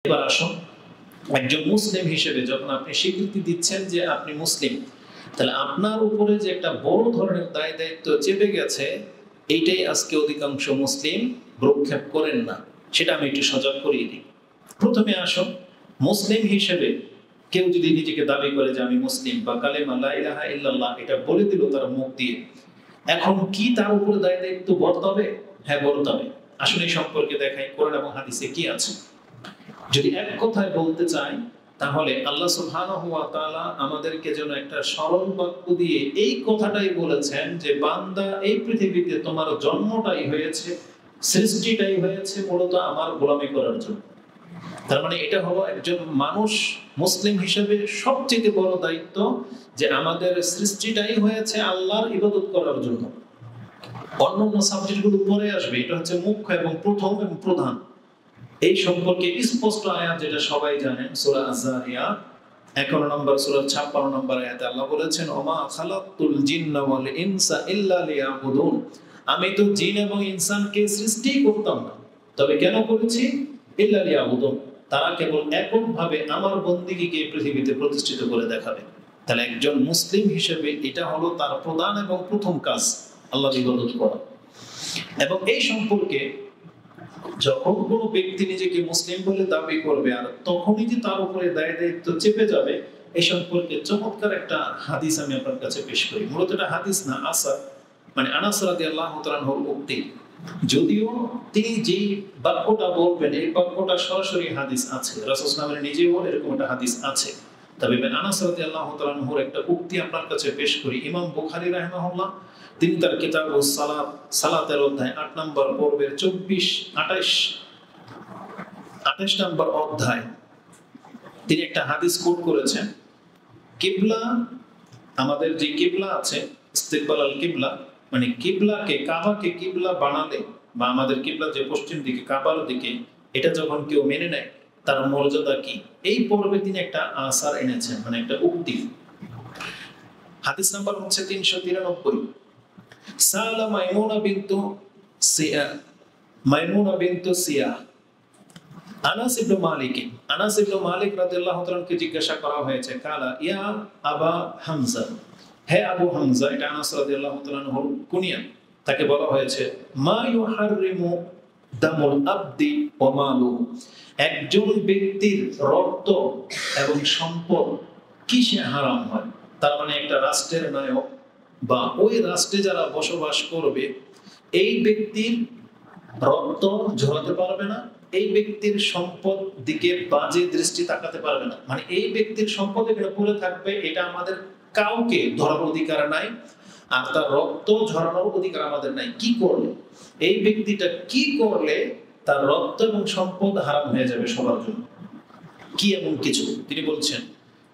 এবার আসুন, একজন মুসলিম হিসেবে যখন আপনি স্বীকৃতি দিচ্ছেন যে আপনি মুসলিম, তাহলে আপনার উপরে যে একটা বড় ধরনের দায় দায়িত্ব চেপে গেছে, এইটাই আজকে অধিকাংশ মুসলিম ভ্রুক্ষেপ করেন না। সেটা আমি একটু সজাগ করিয়ে দিই। প্রথমে আসুন, মুসলিম হিসেবে কেউ যদি নিজেকে দাবি করে যে আমি মুসলিম বা কালেমা লা ইলাহা ইল্লাল্লাহ এটা বলে দিল তার মুখ দিয়ে, এখন কি তার উপরে দায় দায়িত্ব বর্তাবে? হ্যাঁ, বর্তাবে। আসলে এই সম্পর্কে দেখাই কোরআন এবং হাদিসে কি আছে। যদি এক কথায় বলতে চাই, তাহলে আল্লাহ সুবহানাহু ওয়া তাআলা আমাদেরকে যেন একটা সরল বাক্য দিয়ে এই কথাটাই বলেছেন যে বান্দা, এই পৃথিবীতে তোমার জন্মটাই হয়েছে, সৃষ্টিটাই হয়েছে মূলত আমার গোলামি করার জন্য। তার মানে এটা হলো একজন মানুষ মুসলিম হিসেবে সবচেয়ে বড় দায়িত্ব যে আমাদের সৃষ্টিটাই হয়েছে আল্লাহর ইবাদত করার জন্য। অন্যান্য সাবজেক্টগুলো পরে আসবে, এটা হচ্ছে মুখ্য এবং প্রথম এবং প্রধান। এই সম্পর্কে স্পষ্ট আয়াত যেটা সবাই জানেন, সূরা আয-যারিয়াত 11 নম্বর সূরা 56 নম্বর আয়াতে আল্লাহ বলেছেন, ওমা খালাকতুল জিন্না ওয়াল ইনসা ইল্লা লিয়াবুদুন। আমি তো জিন এবং ইনসানকে সৃষ্টি করতাম না, তবে কেন করেছি? ইল্লা লিয়াবুদুন, তারা কেবল এককভাবে আমার বন্দেগীকে পৃথিবীতে প্রতিষ্ঠিত করে দেখাবে। তাহলে একজন মুসলিম হিসেবে এটা হলো তার প্রধান এবং প্রথম কাজ, আল্লাহর ইবাদত করা। এবং এই সম্পর্কে যখন কোনো ব্যক্তি নিজেকে মুসলিম বলে দাবি করবে আর তখনই যে তার উপরে দায় দায়িত্ব চেপে যাবে, এই সম্পর্কে চমৎকার একটা হাদিস আমি আপনার কাছে পেশ করি। মূলত এটা হাদিস না, আসার, মানে আনাস রাদিয়াল্লাহু তাআলা আনহুর উক্তি। যদিও তিনি যেই বাক্যটা বলবেন এই বাক্যটা সরাসরি হাদিস আছে, রাসূল সাল্লাল্লাহু আলাইহি ওয়াসাল্লাম নিজেও এরকম একটা হাদিস আছে। তবে আনাস রাদিয়াল্লাহু তাআলা আনহুর একটা উক্তি আপনার কাছে পেশ করি। ইমাম বুখারী রাহিমাহুল্লাহ তিনি তার কিতাবুস সালাত, সালাতের অধ্যায় 8 নম্বর পর্বের 28 নম্বর অধ্যায় তিনি একটা হাদিস কোট করেছেন। কিবলা, আমাদের যে কিবলা আছে, ইস্তিকবাল আল কিবলা, মানে কিবলাকে, কাবাকে কিবলা বানালে বা আমাদের কিবলা যে পশ্চিম দিকে কাবার দিকে, এটা যখন কেউ মেনে নেয় তার মর্যাদা কি, এই পর্বে তিনি একটা আসার এনেছেন, মানে একটা উক্তি। হাদিস নাম্বার হচ্ছে 393। সালা মাইমুনা বিনতু সিয়া আনাস ইবনে মালিক রাদিয়াল্লাহু তাআলা কে জিজ্ঞাসা করা হয়েছে, কালা ইয়া আবা হামজা, হে আবু হামজা, এটা আনাস রাদিয়াল্লাহু তাআলা এর কুনিয়া। তাকে বলা হয়েছে, মা ইউহাররিমু দামুল আবদি ওয়া মালুহু, একজন ব্যক্তির রক্ত এবং সম্পদ কিসে হারাম হয়? তার মানে একটা রাষ্ট্রের নায়ক বা ওই রাষ্ট্রে যারা বসবাস করবে, এই ব্যক্তির রক্ত ঝরাতে পারবে না, এই ব্যক্তির সম্পদ দিকে বাজে দৃষ্টি তাকাতে পারবে না। মানে এই ব্যক্তির সম্পদ এখানে পড়ে থাকবে, এটা আমাদের কাউকে ধরার অধিকার নাই, আর তার রক্ত ঝরানোর অধিকার আমাদের নাই। কি করলে, এই ব্যক্তিটা কি করলে তার রক্ত এবং সম্পদ হারাম হয়ে যাবে সবার জন্য? কি এমন কিছু? তিনি বলছেন,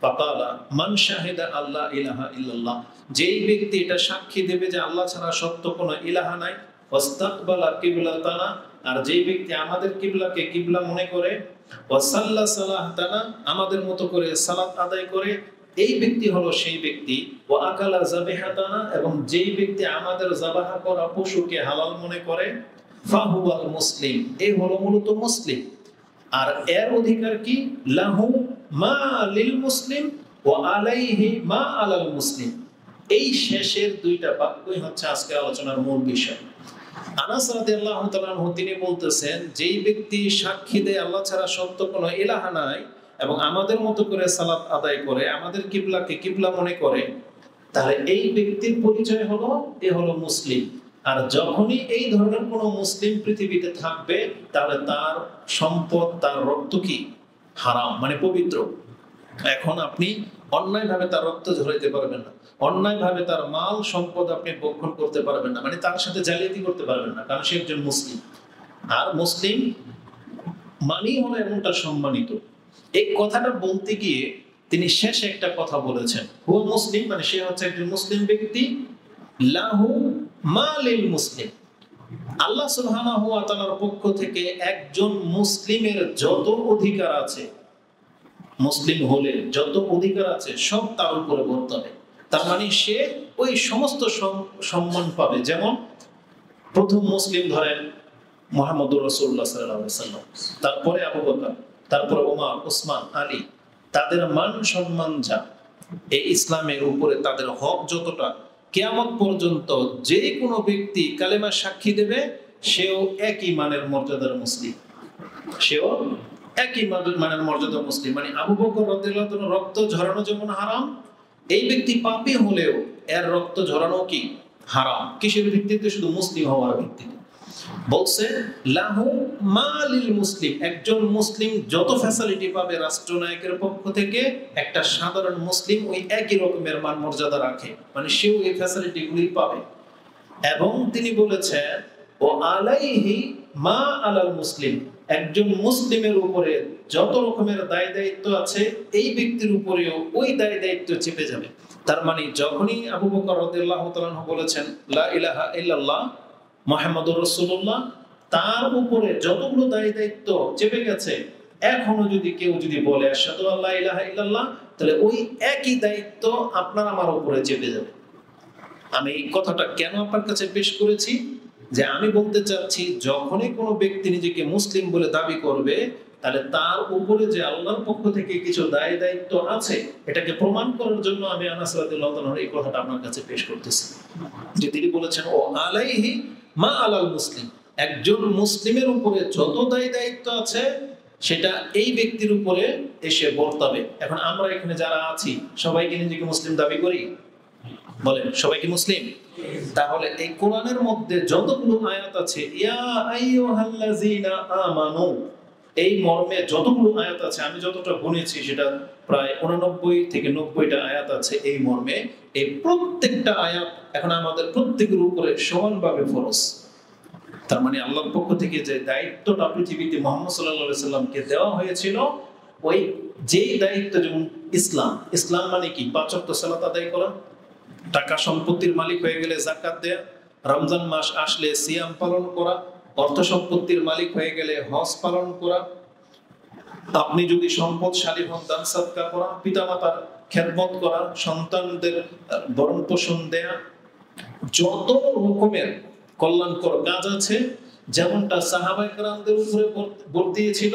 ফাকালা মান শাহিদা আল্লাহ ইলাহা ইল্লাল্লাহ, যেই ব্যক্তি এটা সাক্ষী দেবে যে আল্লাহ ছাড়া সত্য কোনো ইলাহা নাই, ওয়াস্তাকবালা কিবলাতানা, আর যেই ব্যক্তি আমাদের কিবলাকে কিবলা মনে করে, ওয়াসাল্লা সালাতানা, আমাদের মতো করে সালাত আদায় করে, এই ব্যক্তি হলো সেই ব্যক্তি। ওয়া আকালা যাবিহাতানা, এবং যেই ব্যক্তি আমাদের যাবাহা করা পশুকে হালাল মনে করে, ফাহুয়াল মুসলিম, এই হলো মূলত মুসলিম। আর এর অধিকার কি? লাহু মা লিল মুসলিম ওয়া আলাইহি মা আলাল মুসলিম। এই শেষের দুইটা বাক্যই হচ্ছে আজকে আলোচনার মূল বিষয়। আনাস রাদিয়াল্লাহু তাআলা আনহু তিনি বলতেছেন, যেই ব্যক্তি সাক্ষী দেয় আল্লাহ ছাড়া সত্য কোনো ইলাহা নাই এবং আমাদের মতো করে সালাত আদায় করে, আমাদের কিবলাকে কিবলা মনে করে, তাহলে এই ব্যক্তির পরিচয় হলো এ হলো মুসলিম। আর যখনই এই ধরনের কোনো মুসলিম পৃথিবীতে থাকবে, তাহলে তার সম্পদ, তার রক্ত কি হারাম, মানে পবিত্র। এখন আপনি অন্যায়ভাবে তার রক্ত ঝরাইতে পারবেন না, অন্যায়ভাবে তার মাল সম্পদ আপনি ভক্ষণ করতে পারবেন না, মানে তার সাথে জালিয়াতি করতে পারবেন না, কারণ সে একজন মুসলিম। আর মুসলিম মানেই হলো এমনটা সম্মানিত। এই কথাটা বলতে গিয়ে তিনি শেষে একটা কথা বলেছেন, হুয়া মুসলিম, মানে সে হচ্ছে একজন মুসলিম ব্যক্তি, লাহু মা লিল মুসলিম, আল্লাহ সুবহানাহু ওয়া তাআলার পক্ষ থেকে একজন মুসলিমের যত অধিকার আছে, মুসলিম হলে যত অধিকার আছে সব তার উপরে বর্তাবে। তার মানে সে ওই সমস্ত সম্মান পাবে। যেমন প্রথম মুসলিম ধরেন মুহাম্মদুর রাসূলুল্লাহ সাল্লাল্লাহু আলাইহি ওয়াসাল্লাম, তারপরে আবু বকর, তারপরে ওমর, ওসমান, আলী, তাদের মান সম্মান যা, এই ইসলামের উপরে তাদের হক যতটা, কিয়ামত পর্যন্ত যে কোনো ব্যক্তি কালেমা সাক্ষী দেবে সেও একই মানের মর্যাদার মুসলিম, সেও একই মানের মর্যাদার মুসলিম। মানে আবু বকর রাদিয়াল্লাহু তাআলার রক্ত ঝরানো যেমন হারাম, এই ব্যক্তি পাপী হলেও এর রক্ত ঝরানো কি হারাম। কিসের ভিত্তিতে? শুধু মুসলিম হওয়ার ভিত্তিতে। বলছে লাহু মালিল মুসলিম, একজন মুসলিম যত ফ্যাসিলিটি পাবে রাষ্ট্রনায়কের পক্ষ থেকে, একটা সাধারণ মুসলিম ওই একই রকমের মান মর্যাদা রাখে, মানে সেও এই ফ্যাসিলিটিগুলি পাবে। এবং তিনি বলেছেন ও আলাইহি মা আলাল মুসলিম, একজন মুসলিমের উপরে যত রকমের দায় দায়িত্ব আছে এই ব্যক্তির উপরেও ওই দায় দায়িত্ব চেপে যাবে। তার মানে যখনই আবু বকর রাদিয়াল্লাহু তাআলা বলেছেন লা ইলাহা ইল্লাল্লাহ মুহাম্মাদুর রাসূলুল্লাহ, তার উপরে যতগুলো দায় দায়িত্ব চেপে গেছে, এখনো যদি কেউ বলে আশহাদু আল্লা ইলাহা ইল্লাল্লাহ, তাহলে ওই একই দায়িত্ব আপনার আমার উপরে চেপে যাবে। আমি এই কথাটা কেন আপনার কাছে পেশ করেছি? যে আমি বলতে চাচ্ছি যখনই কোনো ব্যক্তি নিজেকে মুসলিম বলে দাবি করবে, তাহলে তার উপরে যে আল্লাহর পক্ষ থেকে কিছু দায় দায়িত্ব আছে, এটাকে প্রমাণ করার জন্য আমি আনাস রাদিয়াল্লাহু তাআলার এই কথাটা আপনার কাছে পেশ করতেছি। যে তিনি বলেছেন ও আলাইহি মা আলাল মুসলিম, একজন মুসলিমের উপরে যত দায় দায়িত্ব আছে সেটা এই ব্যক্তির উপরে এসে বর্তাবে। এখন আমরা এখানে যারা আছি সবাইকে নিজেকে মুসলিম দাবি করি? বলেন, সবাই কি মুসলিম? তাহলে এই কোরআনের মধ্যে যতগুলো আয়াত আছে ইয়া আইয়ুহাল্লাযীনা আমানু, এই মর্মে যতগুলো আয়াত আছে, আমি যতটা গুনেছি সেটা প্রায় 89 থেকে 90টা আয়াত আছে এই মর্মে। এই প্রত্যেকটা আয়াত এখন আমাদের প্রত্যেকের উপরে সমানভাবে ফরজ। তার মানে আল্লাহর পক্ষ থেকে যে দায়িত্বটা পৃথিবীতে মুহাম্মদ সাল্লাল্লাহু আলাইহি সাল্লামকে দেওয়া হয়েছিল, ওই যেই দায়িত্ব, যেমন ইসলাম মানে কি? 5 ওয়াক্ত সালাত আদায় করা, টাকা সম্পত্তির মালিক হয়ে গেলে যাকাত দেয়া, রমজান মাস আসলে সিয়াম পালন করা, অর্থ সম্পত্তির মালিক হয়ে গেলে হজ পালন করা, আপনি যদি সম্পদশালী হন দান সাদকা করা, পিতামাতার খেদমত করা, সন্তানদের ভরণ পোষণ দেয়া, যত রকমের কল্যাণকর কাজ আছে, যেমনটা সাহাবায়ে কেরামদের উপরে বর্তিয়েছিল,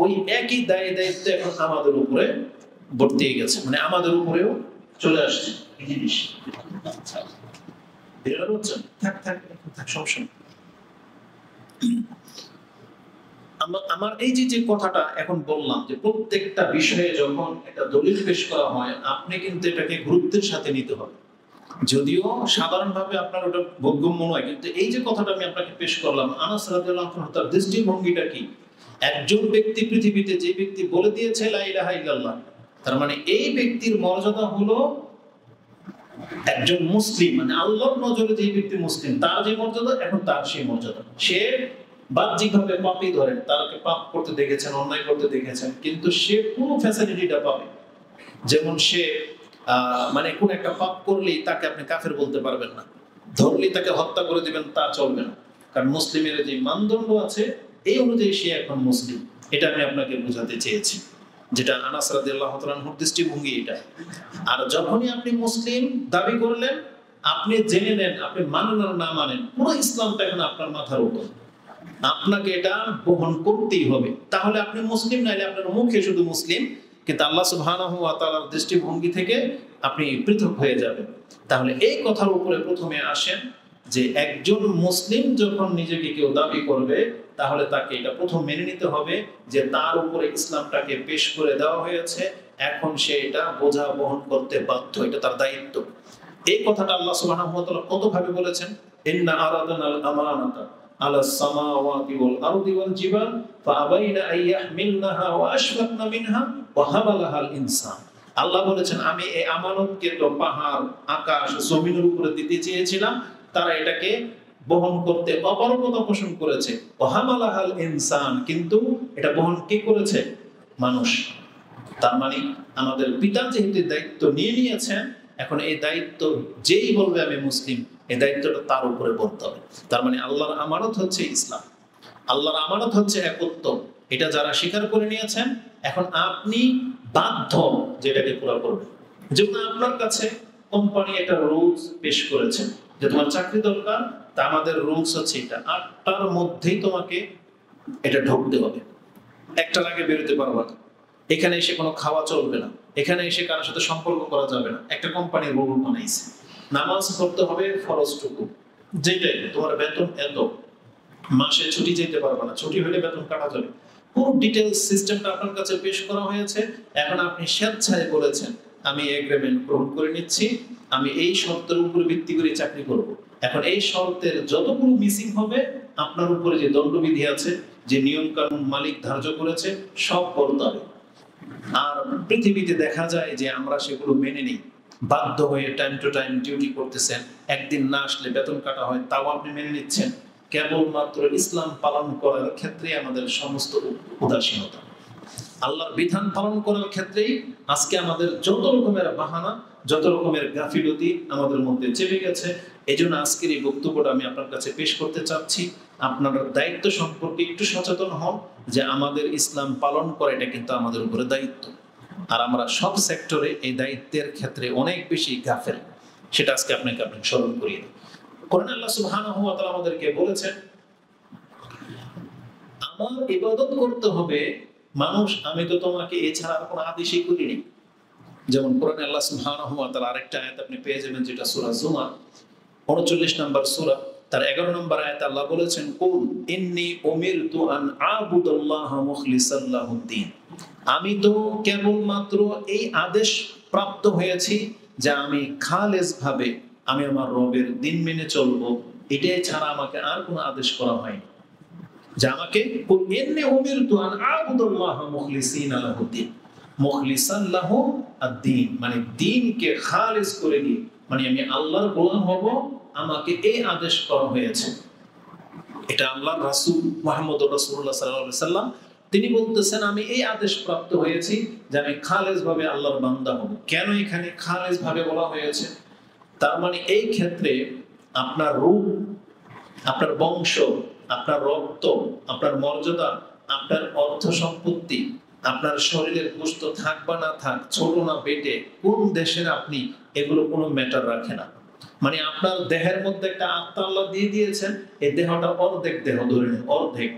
ওই একই দায় দায়িত্ব এখন আমাদের উপরে বর্তিয়ে গেছে, মানে আমাদের উপরেও চলে আসছে এই জিনিস। আমার এই যে কথাটা এখন বললাম, যে প্রত্যেকটা বিষয়ে যখন একটা দলিল পেশ করা হয়, আপনি কিন্তু এটাকে গুরুত্বের সাথে নিতে হবে। যদিও সাধারণভাবে আপনার ওটা বোধগম্য নয়, কিন্তু এই যে কথাটা আমি আপনাকে পেশ করলাম, আনাস রাদিয়াল্লাহু আনহু তার দৃষ্টিভঙ্গিটা কি? একজন ব্যক্তি পৃথিবীতে যে ব্যক্তি বলে দিয়েছে লা ইলাহা ইল্লাল্লাহ, তার মানে এই ব্যক্তির মর্যাদা হলো একজন মুসলিম, মানে আল্লাহর নজরে যে ব্যক্তি মুসলিম, তার যে মর্যাদা এখন তার সেই মর্যাদা। সে বাহ্যিকভাবে পাপী ধরেন, তাকে পাপ করতে দেখেছেন, অন্যায় করতে দেখেছেন, কিন্তু সে পুরো ফ্যাসিলিটিটা পাবে। যেমন সে মানে কোন একটা পাপ করলেই তাকে আপনি কাফের বলতে পারবেন না, ধরলেই তাকে হত্যা করে দিবেন তা চলবে না, কারণ মুসলিমের যে মানদণ্ড আছে এই অনুযায়ী সে এখন মুসলিম। এটা আমি আপনাকে বোঝাতে চেয়েছি, যেটা আনাস রাদিয়াল্লাহু তাআলার দৃষ্টিভঙ্গি এটা। আর যখনই আপনি মুসলিম দাবি করলেন, আপনি জেনে নেন, আপনি মানেন আর না মানেন, পুরো ইসলামটা এখন আপনার মাথার উপর, আপনাকে এটা বহন করতেই হবে। তাহলে আপনি মুসলিম, নাইলে আপনার মুখে শুধু মুসলিম, কিন্তু আল্লাহ সুবহানাহু ওয়া তাআলার দৃষ্টিভঙ্গি থেকে আপনি পৃথক হয়ে যাবেন। তাহলে এই কথার উপরে প্রথমে আসেন যে একজন মুসলিম যখন নিজেকে কেউ দাবি করবে, তাহলে তাকে এটা প্রথম মেনে নিতে হবে যে তার উপরে ইসলামটাকে পেশ করে দেওয়া হয়েছে, এখন সে এটা বোঝা বহন করতে বাধ্য, এটা তার দায়িত্ব। এই কথাটা আল্লাহ সুবহানাহু ওয়া তাআলা কতভাবে বলেছেন, ইন্না আরাদানাল আমানাতা আলাস সামাওয়াতি ওয়াল আরদি ওয়াল জিবাল ফাআবাইনা আইয়াহমিলনাহা ওয়া আশফাকনা মিনহা ওয়া হামালাহাল ইনসান। আল্লাহ বলেছেন আমি এই আমানতকে তো পাহাড়, আকাশ, জমিনের উপরে দিতে চেয়েছিলাম, তারা এটাকে বহন করতে অপারগতা পোষণ করেছে। ওয়া হামালাহাল ইনসান, কিন্তু এটা বহন কে করেছে? মানুষ। তার মানে আমাদের পিতা যেহেতু দায়িত্ব নিয়ে নিয়েছেন, এখন এই দায়িত্ব যেই বলবে আমি মুসলিম, এই দায়িত্বটা তার উপরে বলতে হবে। তার মানে আল্লাহর আমানত হচ্ছে ইসলাম, আল্লাহর আমানত হচ্ছে একত্ব। এটা যারা স্বীকার করে নিয়েছেন, এখন আপনি বাধ্য যেটাকে পুরো করবেন। যেমন আপনার কাছে কোম্পানি একটা রুলস পেশ করেছে যে তোমার চাকরি দরকার, তা আমাদের রুলস হচ্ছে এটা 8টার মধ্যেই তোমাকে এটা ঢুকতে হবে। একটার আগে বেরোতে পারবা না, এখানে এসে কোনো খাওয়া চলবে না, এখানে এসে কারোর সাথে সম্পর্ক করা যাবে না। একটা কোম্পানির রুল বানাইছে, নামাজ পড়তে হবে ফরজটুকু, যেটাই তোমার বেতন এত, মাসে ছুটি যেতে পারবে না, ছুটি হলে বেতন কাটা যাবে। পুরো ডিটেইলস সিস্টেমটা আপনার কাছে পেশ করা হয়েছে। এখন আপনি স্বেচ্ছায় বলেছেন আমি এগ্রিমেন্ট গ্রহণ করে নিচ্ছি, আমি এই শর্তের উপর ভিত্তি করে চাকরি করব। এখন এই শর্তের যতগুলো মিসিং হবে আপনার উপরে যে দণ্ডবিধি আছে, যে নিয়ম কানুন মালিক ধার্য করেছে, সব করতে হবে। আর পৃথিবীতে দেখা যায় যে আমরা সেগুলো মেনে নিই, বাধ্য হয়ে টাইম টু টাইম ডিউটি করতেছেন, একদিন না আসলে বেতন কাটা হয়, তাও আপনি মেনে নিচ্ছেন। কেবলমাত্র ইসলাম পালন করার ক্ষেত্রে আমাদের সমস্ত উদাসীনতা, আল্লাহর বিধান পালন করার ক্ষেত্রেই আজকে আমাদের যত রকমের বাহানা, যত রকমের গাফিলতি আমাদের মধ্যে চেপে গেছে। এই জন্য আজকের এই বক্তব্যটা আমি আপনার কাছে পেশ করতে চাচ্ছি। আপনার দায়িত্ব সম্পর্কে একটু সচেতন হন যে আমাদের ইসলাম পালন করা এটা কিন্তু আমাদের উপরে দায়িত্ব। আর আমরা সব সেক্টরে এই দায়িত্বের ক্ষেত্রে অনেক বেশি গাফেল, সেটা আজকে আপনাকে স্মরণ করিয়ে দিই। কোরআন আল্লাহ সুবহানাহু ওয়া তাআলা আমাদেরকে বলেছেন আমার ইবাদত করতে হবে মানুষ, আমি তো তোমাকে এছাড়া আর কোনো আদেশই করিনি। যেমন কোরআনে আল্লাহ সুবহানাহু ওয়া তাআলা আরেকটা আয়াত আপনি পেয়ে যাবেন, যেটা সূরা জুমার 39 নম্বর সূরা, তার 11 নম্বর আয়াতে আল্লাহ বলেছেন কুল ইন্নী উমিরতু আন আবুদাল্লাহ মুখলিসান লাহুদ্দিন, আমি তো কেবলমাত্র এই আদেশ প্রাপ্ত হয়েছি যে আমি খালেস ভাবে আমি আমার রবের দিন মেনে চলবো, এটাই ছাড়া আমাকে আর কোনো আদেশ করা হয়নি। যে আমাকে কুল ইন্নী উমিরতু আন আবুদাল্লাহ মুখলিসিনা লাহুদ্দিন, মুখলিসান লাহু আদ-দ্বীন মানে দ্বীনকে খালিস করে দিয়ে, মানে আমি আল্লাহর গোলাম হব, আমাকে এই আদেশ করা হয়েছে। এটা আল্লাহর রাসূল মুহাম্মদুর রাসূলুল্লাহ সাল্লাল্লাহু আলাইহি সাল্লাম তিনি বলতেছেন আমি এই আদেশ প্রাপ্ত হয়েছি যে আমি খালেস ভাবে আল্লাহর বান্দা হব। কেন এখানে খালেস ভাবে বলা হয়েছে? তার মানে এই ক্ষেত্রে আপনার রূপ, আপনার বংশ, আপনার রক্ত, আপনার মর্যাদা, আপনার অর্থ সম্পত্তি, আপনার শরীরের গোশত থাক বা না থাক, ছোট না পেটে, কোন দেশের আপনি, এগুলো কোনো ম্যাটার রাখে না। মানে আপনার দেহের মধ্যে একটা আত্মা আল্লাহ দিয়ে দিয়েছেন, এই দেহটা অর্ধেক দেহ ধরে নেন, অর্ধেক,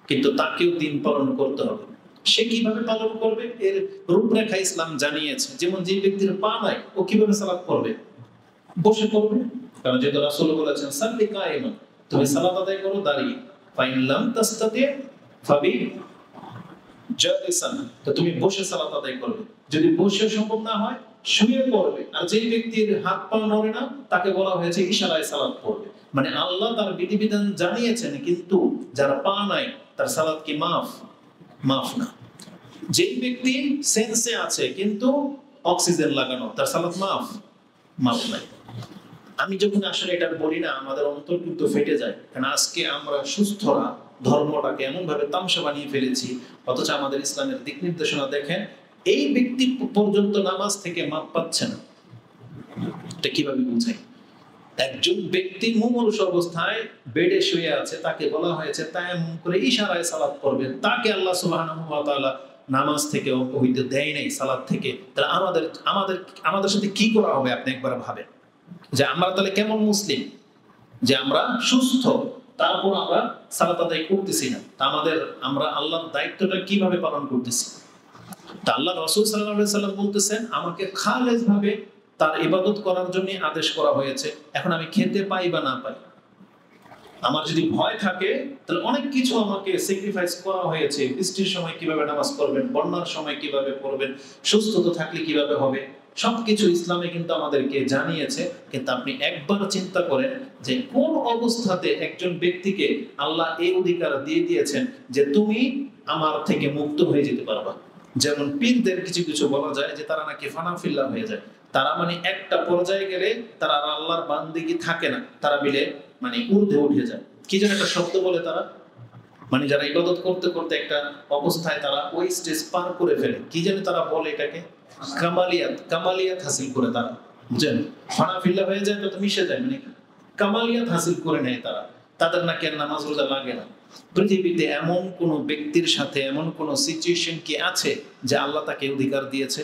কিন্তু তাকেও দিন পালন করতে হবে। সে কিভাবে পালন করবে এর রূপরেখা ইসলাম জানিয়েছে। যেমন যে ব্যক্তির পা নাই, ও কিভাবে সালাত করবে? বসে করবে, কারণ যেহেতু রাসূল বলেছেন সাল্লি কায়িমান, তুমি সালাত আদায় করো দাঁড়িয়ে, ফাইন লাম তাস্তাতি ফাবি জালিসান, তো তুমি বসে সালাত আদায় করবে। যদি বসে সম্ভব না হয় শুয়ে পড়বে। আর যে ব্যক্তির হাত পা নড়ে না তাকে বলা হয়েছে ইশারায় সালাত পড়বে। মানে আল্লাহ তার বিধিবিধান জানিয়েছেন, কিন্তু যার পা নাই তার সালাত কি মাফ? মাফ না। যে ব্যক্তি সেন্সে আছে কিন্তু অক্সিজেন লাগানো, তার সালাত মাফ? মাফ নাই। আমি যখন আসলে এটা বলি না, আমাদের অন্তর কিন্তু ফেটে যায়, কারণ আজকে আমরা সুস্থরা ধর্মটাকে এমন ভাবে তামসা বানিয়ে ফেলেছি, অথচ আমাদের ইসলামের দিক নির্দেশনা দেখেন এই ব্যক্তি পর্যন্ত নামাজ থেকে মাপ পাচ্ছে না। এটা কিভাবে বুঝাই? একজন ব্যক্তি মুমূর্ষ অবস্থায় বেডে শুয়ে আছে, তাকে বলা হয়েছে তায়াম্মুম করে ইশারায় সালাত করবেন, তাকে আল্লাহ সুবহানাহু ওয়া তাআলা নামাজ থেকে অপহিত দেয় নাই, সালাত থেকে। তাহলে আমাদের সাথে কি করা হবে আপনি একবার ভাবেন, যে আমরা তাহলে কেমন মুসলিম, যে আমরা সুস্থ তারপর আমরা সালাত আদায় করতেছি না। তা আমরা আল্লাহর দায়িত্বটা কিভাবে পালন করতেছি? তা আল্লাহ রাসূল সাল্লাল্লাহু আলাইহি সাল্লাম বলতেছেন আমাকে খালেস ভাবে তার ইবাদত করার জন্য আদেশ করা হয়েছে। এখন আমি খেতে পাই বা না পাই, আমার যদি ভয় থাকে তাহলে অনেক কিছু আমাকে স্যাক্রিফাইস করা হয়েছে। বৃষ্টির সময় কিভাবে নামাজ পড়বেন, বন্যার সময় কিভাবে পড়বেন, সুস্থতা থাকলে কিভাবে হবে, সবকিছু ইসলামে কিন্তু আমাদেরকে জানিয়েছে। কিন্তু আপনি একবার চিন্তা করেন যে কোন অবস্থাতে একজন ব্যক্তিকে আল্লাহ এই অধিকার দিয়ে দিয়েছেন যে তুমি আমার থেকে মুক্ত হয়ে যেতে পারবা। যেমন পীরদের কিছু কিছু বলা যায় যে তারা নাকি ফানাফিল্লাহ হয়ে যায়, তারা মানে একটা পর্যায়ে গেলে তারা আল্লাহর বান্দিগি থাকে না, তারা মিলে মানে ঊর্ধ্বে উঠে যায়। কি যেন একটা শব্দ বলে তারা, মানে যারা ইবাদত করতে করতে একটা অবস্থায় তারা ওই স্টেজ পার করে ফেলে, কি যেন তারা বলে এটাকে কামালিয়াত হাসিল করে তারা, বুঝেন? ফানাফিল্লাহ হয়ে যায় তো মিশে যায়, মানে কামালিয়াত হাসিল করে নেয় তারা, তাদের নাকি আর নামাজ রোজা লাগে না। পৃথিবীতে এমন কোন ব্যক্তির সাথে এমন কোন সিচুয়েশন কি আছে যে আল্লাহ তাকে অধিকার দিয়েছে?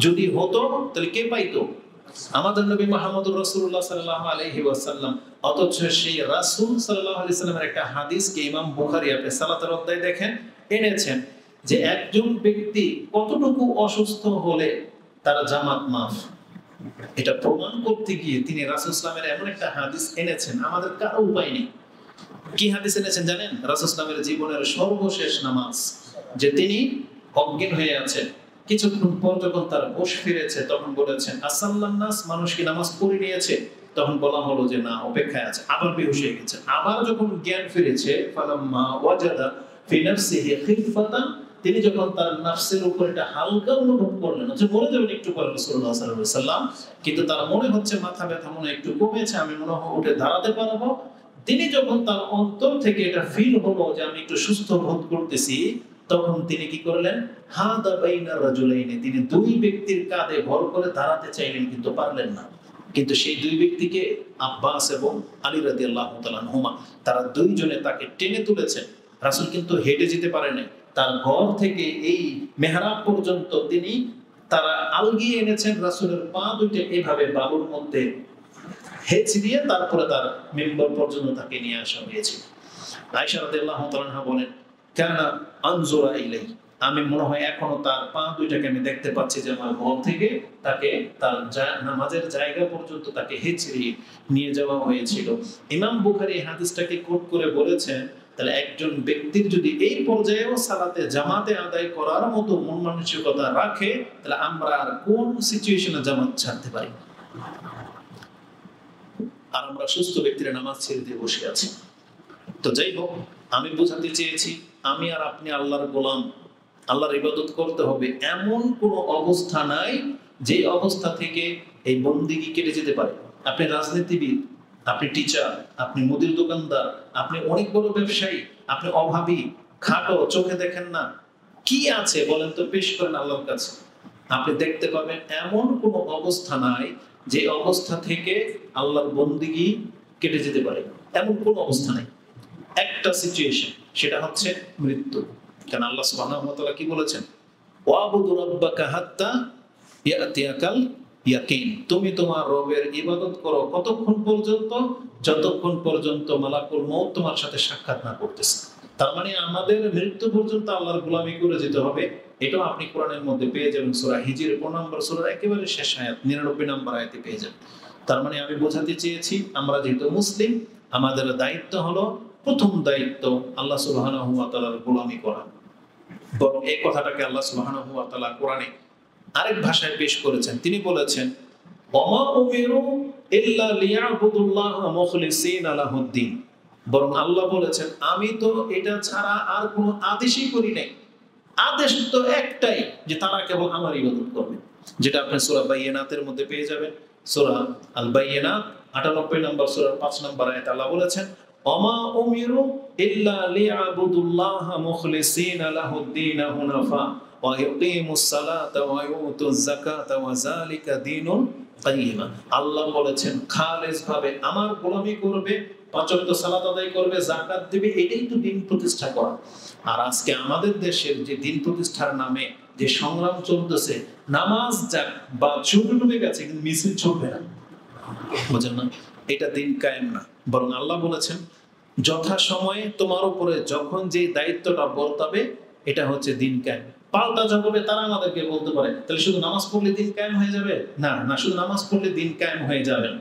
যদি হতো তাহলে কে পাইতো? আমাদের নবী মুহাম্মদুর রাসূলুল্লাহ সাল্লাল্লাহু আলাইহি ওয়াসাল্লাম। অথচ সেই রাসূল সাল্লাল্লাহু আলাইহি ওয়াসাল্লামের একটা হাদিস কে ইমাম বুখারী আপনি সালাতের অধ্যায় দেখেন এনেছেন যে একজন ব্যক্তি কতটুকু অসুস্থ হলে তার জামাত মাফ। এটা প্রমাণ করতে গিয়ে তিনি রাসূল ইসলামের এমন একটা হাদিস এনেছেন, আমাদের কারো উপায় নেই। কি হাদিস এনেছেন জানেন? রাসূল ইসলামের জীবনের সর্বশেষ নামাজ, যে তিনি অজ্ঞান হয়ে আছেন, কিছুক্ষণ পর যখন তার হুঁশ ফিরেছে তখন বলেছেন আসাল্লান নাস, মানুষ কি নামাজ পড়ে নিয়েছে? তখন বলা হলো যে না, অপেক্ষায় আছে। আবার বেহুশ হয়ে গেছে। আবার যখন জ্ঞান ফিরেছে ফালাম্মা ওয়াজাদা ফি নাফসিহি খিফাতান, তিনি যখন তার নাফসের উপর একটা হালকা অনুভব করলেন যে মরে যাবেন একটু পরে রাসূলুল্লাহ সাল্লাল্লাহু আলাইহি ওয়াসাল্লাম, কিন্তু তার মনে হচ্ছে মাথা ব্যথা মনে একটু কমেছে, আমি মনে হয় উঠে দাঁড়াতে পারবো। তিনি যখন তার অন্তর থেকে এটা ফিল হলো যে আমি একটু সুস্থ বোধ করতেছি, তখন তিনি কি করলেন? হাদা বাইনা রাজুলাইনি, তিনি দুই ব্যক্তির কাঁধে ভর করে দাঁড়াতে চাইলেন কিন্তু পারলেন না। কিন্তু সেই দুই ব্যক্তিকে আব্বাস এবং আলী রাদিয়াল্লাহু তাআলা আনহুমা, তারা দুইজনে তাকে টেনে তুলেছেন। রাসূল কিন্তু হেঁটে যেতে পারেন নাই। তার ঘর থেকে এই মেহরাব পর্যন্ত তিনি তারা আলগিয়ে এনেছেন রাসূলের পা দুইটা এভাবে বালুর মধ্যে হেঁচে দিয়ে তারপরে তার মিম্বর পর্যন্ত তাকে নিয়ে আসা হয়েছে। আয়েশা রাদিয়াল্লাহু তাআলা আনহা বলেন, কানা আনজুরা ইলাই, আমি মনে হয় এখনো তার পা দুইটাকে আমি দেখতে পাচ্ছি যে আমার ঘর থেকে তাকে তার নামাজের জায়গা পর্যন্ত তাকে হেঁচড়িয়ে নিয়ে যাওয়া হয়েছিল। ইমাম বুখারী এই হাদিসটাকে কোট করে বলেছেন, তাহলে একজন ব্যক্তির যদি এই পর্যায়েও সালাতে জামাতে আদায় করার মতো মন মানসিকতা রাখে, তাহলে আমরা আর কোন সিচুয়েশনে জামাত ছাড়তে পারি? আর আমরা সুস্থ ব্যক্তিরা নামাজ ছেড়ে দিয়ে বসে আছি। তো যাই হোক, আমি বোঝাতে চেয়েছি আমি আর আপনি আল্লাহর গোলাম, আল্লাহর ইবাদত করতে হবে। এমন কোনো অবস্থা নাই যে অবস্থা থেকে এই বন্দিগি কেটে যেতে পারে। আপনি রাজনীতিবিদ, আপনি টিচার, আপনি মুদির দোকানদার, আপনি অনেক বড় ব্যবসায়ী, আপনি অভাবী, খাটো, চোখে দেখেন না, কি আছে বলেন তো, পেশ করেন আল্লাহর কাছে। আপনি দেখতে পাবেন এমন কোনো অবস্থা নাই যে অবস্থা থেকে আল্লাহর বন্দিগি কেটে যেতে পারে। এমন কোনো অবস্থা নাই। একটা সিচুয়েশন, সেটা হচ্ছে মৃত্যু। কারণ আল্লাহ সুবহানাহু ওয়া তাআলা কি বলেছেন? ওয়াবুদু রাব্বাকা হাত্তা ইয়াতিয়াকাল ইয়াকিন, তুমি তোমার রবের ইবাদত করো কতক্ষণ পর্যন্ত? যতক্ষণ পর্যন্ত মালাকুল মউত তোমার সাথে সাক্ষাৎ না করতেছে। তার মানে আমাদের মৃত্যু পর্যন্ত আল্লাহর গোলামি করে যেতে হবে। এটাও আপনি কোরআনের মধ্যে পেয়ে যাবেন। সূরা হিজর 15 নম্বর সূরার একেবারে শেষ আয়াত 99 নম্বর আয়াতে পেয়ে যাবেন। তার মানে আমি বোঝাতে চেয়েছি, আমরা যেহেতু মুসলিম, আমাদের দায়িত্ব হলো, প্রথম দায়িত্ব আল্লাহ সুবহানাহু ওয়া তাআলার গোলামি করা। বরং এই কথাটাকে আল্লাহ সুবহানাহু ওয়া তাআলা কোরআনে আরেক ভাষায় পেশ করেছেন। তিনি বলেছেন, ওমা উমিরু ইল্লা লিয়াবুদুল্লাহ মুখলিসিনা লাহুদ্দিন। বরং আল্লাহ বলেছেন, আমি তো এটা ছাড়া আর কোনো আদেশই করি নাই। আদেশ তো একটাই, যে তারা কেবল আমার ইবাদত করবে, যেটা আপনি সূরা বাইয়িনাতের মধ্যে পেয়ে যাবেন। সূরা আল বাইয়িনাত 98 নম্বর সূরার 5 নম্বর আয়াতে আল্লাহ বলেছেন, ওমা উমিরু ইল্লা লিয়াবুদুল্লাহ মুখলিসিনা লাহুদ্দিন হুনাফা ওয়া ইকিমুস সালাতা ওয়া ইউতুজ যাকাতা ওয়া যালিকা দীনুল কাইয়্যিমা। আল্লাহ বলেছেন খালেস ভাবে আমার গোলামি করবে, পাঁচ ওয়াক্ত সালাত আদায় করবে, যাকাত দিবে, এটাই তো দিন প্রতিষ্ঠা করা। আর আজকে আমাদের দেশের যে দিন প্রতিষ্ঠার নামে যে সংগ্রাম চলতেছে, নামাজ যাক বা সূর্য ডুবে গেছে কিন্তু মিছিল চলবে না, বুঝেন না? এটা দিন কায়েম না। বরং আল্লাহ বলেছেন, যথা সময়ে তোমার উপরে যখন যে দায়িত্বটা বর্তাবে, এটা হচ্ছে দিন কায়েম। পাল্টা যাবে তারা আমাদেরকে বলতে পারে, তাহলে শুধু নামাজ পড়লে দিন কায়েম হয়ে যাবে? না, না, শুধু নামাজ পড়লে দিন কায়েম হয়ে যাবে না।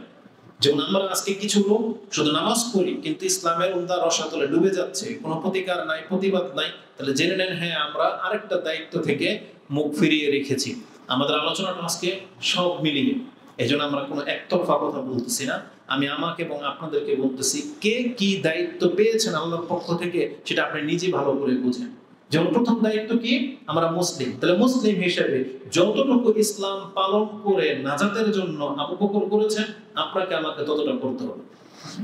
যেমন আমরা আজকে কিছু লোক শুধু নামাজ পড়ি কিন্তু ইসলামের উন্দা রসাতলে ডুবে যাচ্ছে, কোনো প্রতিকার নাই, প্রতিবাদ নাই, তাহলে জেনে নেন, হ্যাঁ, আমরা আরেকটা দায়িত্ব থেকে মুখ ফিরিয়ে রেখেছি। আমাদের আলোচনাটা আজকে সব মিলিয়ে, এই জন্য আমরা কোনো একতরফা কথা বলতেছি না। আমি আমাকে এবং আপনাদেরকে বলতেছি, কে কি দায়িত্ব পেয়েছেন আল্লাহর পক্ষ থেকে সেটা আপনি নিজে ভালো করে বুঝেন। যেমন প্রথম দায়িত্ব কি? আমরা মুসলিম, তাহলে মুসলিম হিসেবে যতটুকু ইসলাম পালন করে নাজাতের জন্য আবু বকর করেছেন, আপনাকে আমাকে ততটা করতে হবে।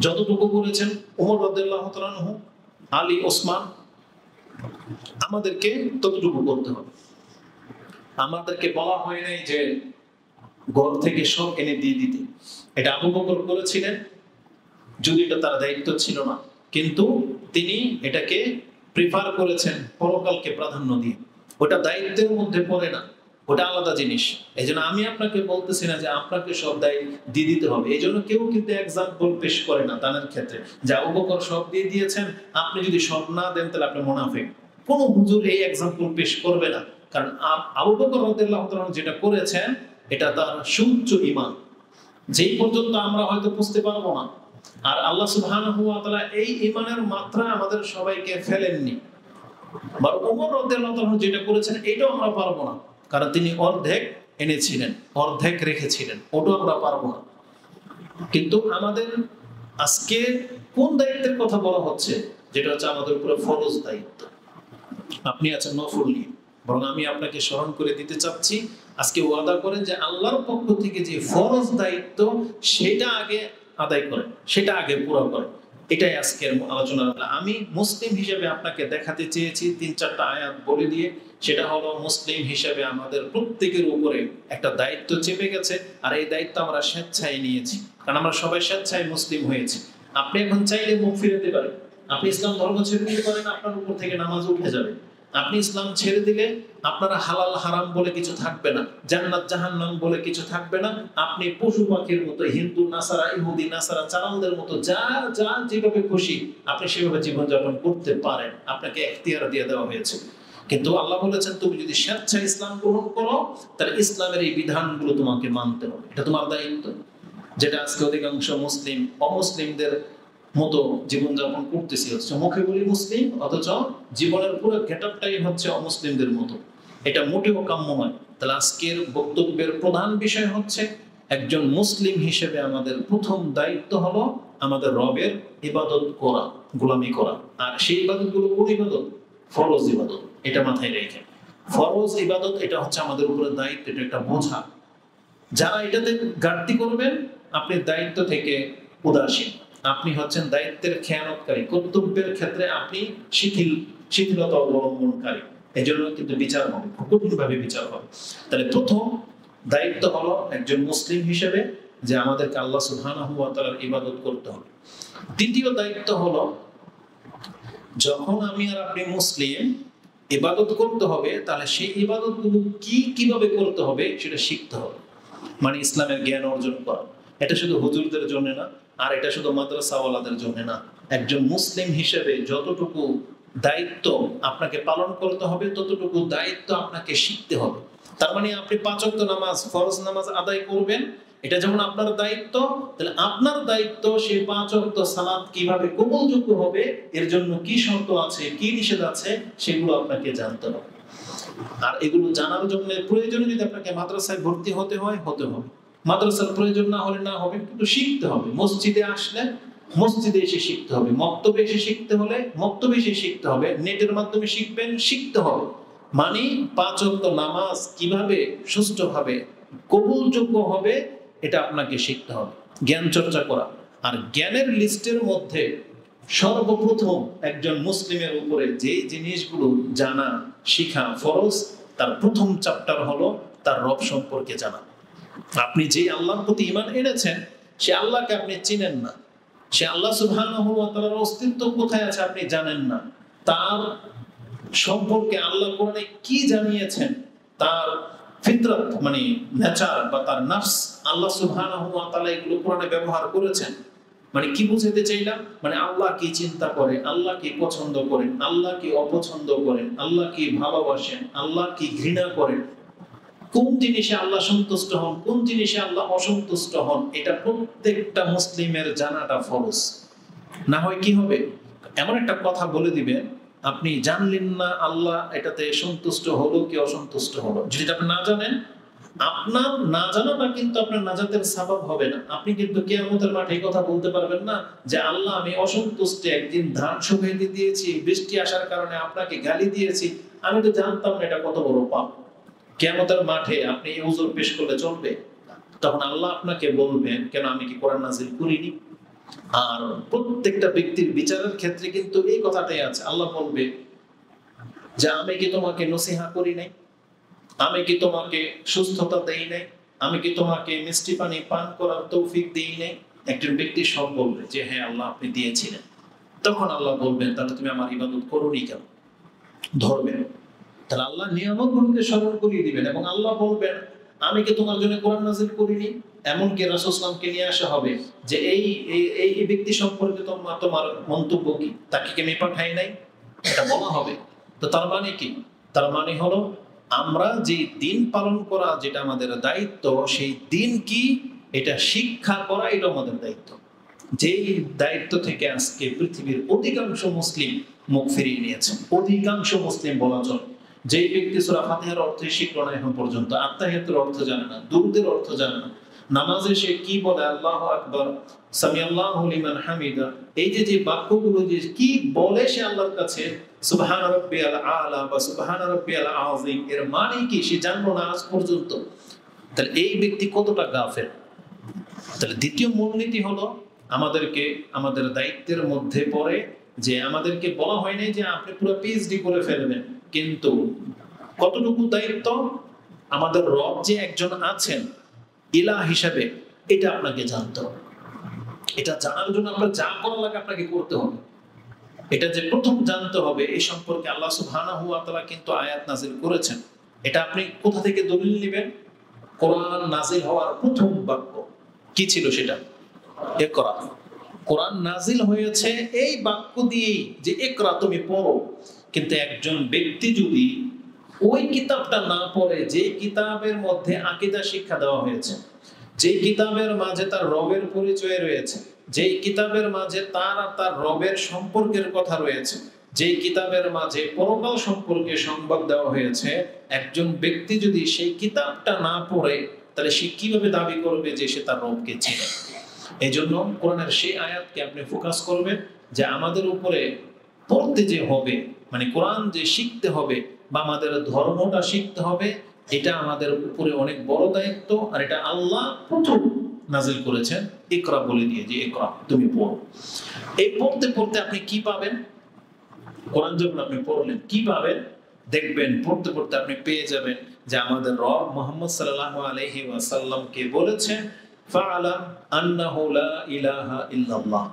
যতটুকু করেছেন ওমর রাদিয়াল্লাহু তাআলা আনহু, আলী, ওসমান, আমাদেরকে ততটুকু করতে হবে। আমাদেরকে বলা হয় নাই যে ঘর থেকে সব এনে দিয়ে দিতে। এটা আবু বকর করেছিলেন, যদি এটা তার দায়িত্ব ছিল না, কিন্তু তিনি এটাকে প্রিফার করেছেন পরকালকে প্রাধান্য দিয়ে। ওটা দায়িত্বের মধ্যে পড়ে না, ওটা আলাদা জিনিস। এই জন্য আমি আপনাকে বলতেছি না যে আপনাকে সব দায়িত্ব দিয়ে দিতে হবে। এই জন্য কেউ কিন্তু এক্সাম্পল পেশ করে না দানের ক্ষেত্রে, যে আবু বকর সব দিয়ে দিয়েছেন, আপনি যদি সব না দেন তাহলে আপনি মুনাফিক। কোন হুজুর এই এক্সাম্পল পেশ করবে না, কারণ আবু বকর রাদিয়াল্লাহু তাআলা যেটা করেছেন এটা তার সুউচ্চ ঈমান, যেই পর্যন্ত আমরা হয়তো বুঝতে পারবো না। আর আল্লাহ সুবহানাহু ওয়া তাআলা এই ঈমানের মাত্রা আমাদের সবাইকে ফেলেননি। বা ওমর রাদিয়াল্লাহু তাআলা যেটা করেছেন এটাও আমরা পারবো না, কারণ তিনি অর্ধেক এনেছিলেন, অর্ধেক রেখেছিলেন, ওটাও আমরা পারবো না। কিন্তু আমাদের আজকে কোন দায়িত্বের কথা বলা হচ্ছে, যেটা হচ্ছে আমাদের উপরে ফরজ দায়িত্ব। আপনি আছেন নফল নিয়ে, বরং আমি আপনাকে স্মরণ করে দিতে চাচ্ছি, আজকে ওয়াদা করেন যে আল্লাহর পক্ষ থেকে যে ফরজ দায়িত্ব সেটা আগে আদায় করেন, সেটা আগে পুরো করেন। এটাই আজকের আলোচনা। আমি মুসলিম হিসেবে আপনাকে দেখাতে চেয়েছি 3-4টা আয়াত বলে দিয়ে, সেটা হলো মুসলিম হিসেবে আমাদের প্রত্যেকের উপরে একটা দায়িত্ব চেপে গেছে, আর এই দায়িত্ব আমরা স্বেচ্ছায় নিয়েছি, কারণ আমরা সবাই স্বেচ্ছায় মুসলিম হয়েছি। আপনি এখন চাইলে মুখ ফিরাতে পারেন, আপনি ইসলাম ধর্ম ছেড়ে দিতে পারেন, আপনার উপর থেকে নামাজ উঠে যাবে। আপনি ইসলাম ছেড়ে দিলে আপনার হালাল হারাম বলে কিছু থাকবে না, জান্নাত জাহান্নাম বলে কিছু থাকবে না। আপনি পশু পাখির মতো, হিন্দু নাসারা, ইহুদি নাসারা, চালানদের মতো যা যা যেভাবে খুশি আপনি সেভাবে জীবনযাপন করতে পারেন, আপনাকে এখতিয়ার দিয়ে দেওয়া হয়েছে। কিন্তু আল্লাহ বলেছেন তুমি যদি স্বেচ্ছায় ইসলাম গ্রহণ করো তাহলে ইসলামের এই বিধানগুলো তোমাকে মানতে হবে, এটা তোমার দায়িত্ব। যেটা আজকে অধিকাংশ মুসলিম অমুসলিমদের মতো জীবনযাপন করতেছি, হচ্ছে মুখে বলি মুসলিম অথচ জীবনের পুরো গেটআপটাই হচ্ছে অমুসলিমদের মতো। এটা মোটেও কাম্য নয়। তাহলে আজকের বক্তব্যের প্রধান বিষয় হচ্ছে একজন মুসলিম হিসেবে আমাদের প্রথম দায়িত্ব হলো আমাদের রবের ইবাদত করা, গোলামি করা। আর সেই ইবাদতগুলো কোন ইবাদত? ফরজ ইবাদত। এটা মাথায় রেখে, ফরজ ইবাদত এটা হচ্ছে আমাদের উপরে দায়িত্ব, এটা একটা বোঝা। যারা এটাতে ঘাটতি করবেন আপনি দায়িত্ব থেকে উদাসীন, আপনি হচ্ছেন দায়িত্বের খেয়ানতকারী, কর্তব্যের ক্ষেত্রে আপনি শিথিলতা অবলম্বনকারী। এই জন্য কিন্তু বিচার হবে, কঠিনভাবে বিচার হবে। তাহলে প্রথম দায়িত্ব হলো একজন মুসলিম হিসেবে যে আমাদেরকে আল্লাহ সুবহানাহু ওয়া তাআলার ইবাদত করতে হবে। দ্বিতীয় দায়িত্ব হলো যখন আমি আর আপনি মুসলিম, ইবাদত করতে হবে, তাহলে সেই ইবাদতগুলো কিভাবে করতে হবে সেটা শিখতে হবে। মানে ইসলামের জ্ঞান অর্জন করা। এটা শুধু হুজুরদের জন্য না, আর এটা শুধু মাদ্রাসাওয়ালাদের জন্য না। একজন মুসলিম হিসেবে যতটুকু দায়িত্ব আপনাকে পালন করতে হবে ততটুকু দায়িত্ব আপনাকে শিখতে হবে। তার মানে আপনি 5 ওয়াক্ত নামাজ, ফরজ নামাজ আদায় করবেন, এটা যেমন আপনার দায়িত্ব, তাহলে আপনার দায়িত্ব সেই 5 ওয়াক্ত সালাত কিভাবে কবুলযোগ্য হবে, এর জন্য কি শর্ত আছে, কি নিষেধ আছে, সেগুলো আপনাকে জানতে হবে। আর এগুলো জানার জন্য প্রয়োজনে যদি আপনাকে মাদ্রাসায় ভর্তি হতে হয়, হতে হবে। মাদ্রাসার প্রয়োজন না হলে না হবে, কিন্তু শিখতে হবে। মসজিদে আসলে মসজিদে এসে শিখতে হবে, মক্তবে এসে শিখতে হলে মক্তবে এসে শিখতে হবে, নেটের মাধ্যমে শিখবেন, শিখতে হবে। মানে 5 ওয়াক্ত নামাজ কিভাবে সুষ্ঠুভাবে কবুলযোগ্য হবে এটা আপনাকে শিখতে হবে, জ্ঞান চর্চা করা। আর জ্ঞানের লিস্টের মধ্যে সর্বপ্রথম একজন মুসলিমের উপরে যে জিনিসগুলো জানা শিখা ফরজ, তার প্রথম চ্যাপ্টার হলো তার রব সম্পর্কে জানা। আপনি যে আল্লাহর প্রতি ঈমান এনেছেন সে আল্লাহকে আপনি চিনেন না, সে আল্লাহ সুবহানাহু ওয়া তাআলার অস্তিত্ব কোথায় আছে আপনি জানেন না, তার সম্পর্কে আল্লাহ কোরআনে কি জানিয়েছেন, তার ফিতরত মানে নেচার বা তার নফস আল্লাহ সুবহানাহু ওয়া তাআলা এগুলো কোরআনে ব্যবহার করেছেন। মানে কি বুঝাতে চাইলাম, মানে আল্লাহ কি চিন্তা করে, আল্লাহ কি পছন্দ করেন, আল্লাহ কি অপছন্দ করেন, আল্লাহ কি ভালোবাসেন, আল্লাহ কি ঘৃণা করেন, কোন জিনিসে আল্লাহ সন্তুষ্ট হন, কোন জিনিসে আল্লাহ অসন্তুষ্ট হন, এটা প্রত্যেকটা মুসলিমের জানাটা ফরজ। না হয় কি হবে, এমন একটা কথা বলে দিবেন আপনি জানলেন না আল্লাহ এটাতে সন্তুষ্ট হলো কি অসন্তুষ্ট হলো। যদি আপনি না জানেন, আপনার না জানাটা কিন্তু আপনার নাজাতের সাবাব হবে না। আপনি কিন্তু কিয়ামতের মাঠে এই কথা বলতে পারবেন না যে আল্লাহ আমি অসন্তুষ্ট, একদিন ধান শুকাইতে দিয়েছি, বৃষ্টি আসার কারণে আপনাকে গালি দিয়েছি, আমি তো জানতাম না, এটা কত বড় পাপ। কিয়ামতের মাঠে আপনি এই উযর পেশ করলে চলবে? তখন আল্লাহ আপনাকে বলবেন কেন আমি কি কোরআন নাযিল করিনি? আর প্রত্যেকটা ব্যক্তির বিচারের ক্ষেত্রে কিন্তু এই কথাটাই আছে। আল্লাহ বলবে যে আমি কি তোমাকে নসিহা করি নাই, আমি কি তোমাকে সুস্থতা দেই নাই, আমি কি তোমাকে মিষ্টি পানি পান করার তৌফিক দেই নাই? একজন ব্যক্তি সব বলবে যে হ্যাঁ আল্লাহ আপনি দিয়েছিলেন। তখন আল্লাহ বলবেন তাহলে তুমি আমার ইবাদত করোনি কেন, ধরবেন। তাহলে আল্লাহ নিয়ামতগুলোকে স্মরণ করিয়ে দিবেন এবং আল্লাহ বলবেন আমি কি তোমার জন্য কোরআন নাযিল করিনি? এমনকি রাসূল সাল্লাল্লাহু আলাইহি ওয়াসাল্লামকে নিয়ে আসা হবে যে এই ব্যক্তি সম্পর্কে তোমার মন্তব্য কি, তাকে কি আমি পাঠাই নাই? এটা বলা হবে। তো তার মানে কি? তার মানে হলো আমরা যে দিন পালন করা যেটা আমাদের দায়িত্ব, সেই দিন কি এটা শিক্ষা করা, এটা আমাদের দায়িত্ব। যেই দায়িত্ব থেকে আজকে পৃথিবীর অধিকাংশ মুসলিম মুখ ফিরিয়ে নিয়েছে। অধিকাংশ মুসলিম বলা চলে। যেই ব্যক্তি সূরা ফাতিহার অর্থ শিখলো না এখন পর্যন্ত, আত্তাহিয়াতুর অর্থ জানে না, দুরূদের অর্থ জানে না, নামাজে সে কি বলে আল্লাহু আকবার, সামিআল্লাহু লিমান হামিদা, এই যে বাক্যগুলো যে কি বলে সে আল্লাহর কাছে সুবহান রাব্বিয়াল আলা বা সুবহান রাব্বিয়াল আযীম, এর মানে কি সে জানলো না আজ পর্যন্ত। তাহলে এই ব্যক্তি কতটা গাফেল। তাহলে দ্বিতীয় মূলনীতি হলো আমাদেরকে আমাদের দায়িত্বের মধ্যে পড়ে যে আমাদেরকে বলা হয় নাই যে আপনি পুরো পিএইচডি করে ফেলবেন, কিন্তু কতটুকু দায়িত্ব, আমাদের রব যে একজন আছেন ইলাহ হিসাবে, এটা আপনাকে জানতে হবে। এটা জানার জন্য আপনার যা করা লাগে আপনাকে করতে হবে। এটা যে প্রথম জানতে হবে, এই সম্পর্কে আল্লাহ সুবহানাহু ওয়া তাআলা কিন্তু আয়াত নাযিল করেছেন। এটা আপনি কোথা থেকে দলিল নেবেন? কোরআন নাযিল হওয়ার প্রথম বাক্য কি ছিল সেটা? ইকরা। কোরআন নাযিল হয়েছে এই বাক্য দিয়েই যে ইকরা, তুমি পড়ো। কিন্তু একজন ব্যক্তি যদি ওই কিতাবটা না পড়ে, যে কিতাবের মধ্যে আকীদা শিক্ষা দেওয়া হয়েছে, যে কিতাবের মাঝে তার রবের পরিচয় রয়েছে, যেই কিতাবের মাঝে তার আর তার রবের সম্পর্কের কথা রয়েছে, যেই কিতাবের মাঝে পরকাল সম্পর্কে সংবাদ দেওয়া হয়েছে, একজন ব্যক্তি যদি সেই কিতাবটা না পড়ে, তাহলে সে কিভাবে দাবি করবে যে সে তার রবকে চেনে? এই জন্য কোরআনের সেই আয়াতকে আপনি ফোকাস করবেন যে আমাদের উপরে পড়তে যে হবে, মানে কোরআন যে শিখতে হবে বা আমাদের ধর্মটা শিখতে হবে, এটা আমাদের উপরে অনেক বড় দায়িত্ব। আর এটা আল্লাহ প্রথম নাজিল করেছেন ইকরা বলে দিয়ে, যে ইকরা, তুমি পড়ো। এই পড়তে পড়তে আপনি কি পাবেন? কোরআন যখন আপনি পড়লেন কি পাবেন? দেখবেন পড়তে পড়তে আপনি পেয়ে যাবেন যে আমাদের রব মুহাম্মদ সাল্লাল্লাহু আলাইহি ওয়াসাল্লাম কে বলেছেন ফাআলাম আন্নাহু লা ইলাহা ইল্লাল্লাহ।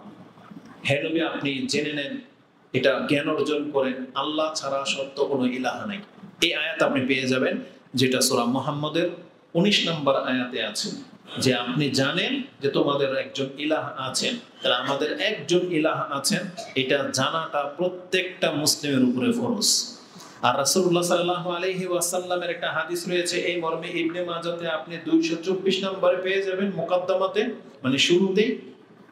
হে নবী, আপনি জেনে নেন, এটা জ্ঞান অর্জন করেন, আল্লাহ ছাড়া সত্য কোনো ইলাহা নাই। এই আয়াত আপনি পেয়ে যাবেন, যেটা সূরা মুহাম্মদের 19 নম্বর আয়াতে আছে, যে আপনি জানেন যে তোমাদের একজন ইলাহ আছেন। তাহলে আমাদের একজন ইলাহ আছেন, এটা জানাটা প্রত্যেকটা মুসলিমের উপরে ফরজ। আর রাসূলুল্লাহ সাল্লাল্লাহু আলাইহি ওয়াসাল্লামের একটা হাদিস রয়েছে এই মর্মে, ইবনে মাজাতে আপনি 224 নম্বরে পেয়ে যাবেন, মুকাদ্দামাতে, মানে শুরুতেই,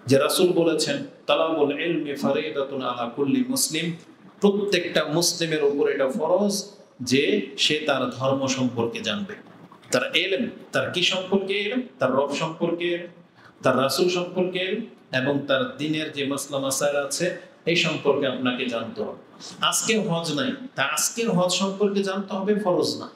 যে রাসূল বলেছেন তালাবুল ইলমি ফারিদাতুন আলা কুল্লি মুসলিম, প্রত্যেকটা মুসলিমের উপর এটা ফরজ যে সে তার ধর্ম সম্পর্কে জানবে। তার ইলম, তার কি সম্পর্কে ইলম? তার রব সম্পর্কে, তার রাসূল সম্পর্কে, এবং তার দ্বীনের যে মাসলা মাসাইল আছে এই সম্পর্কে আপনাকে জানতে হবে। আজকে হজ নাই, তা আজকের হজ সম্পর্কে জানতে হবে, ফরজ না।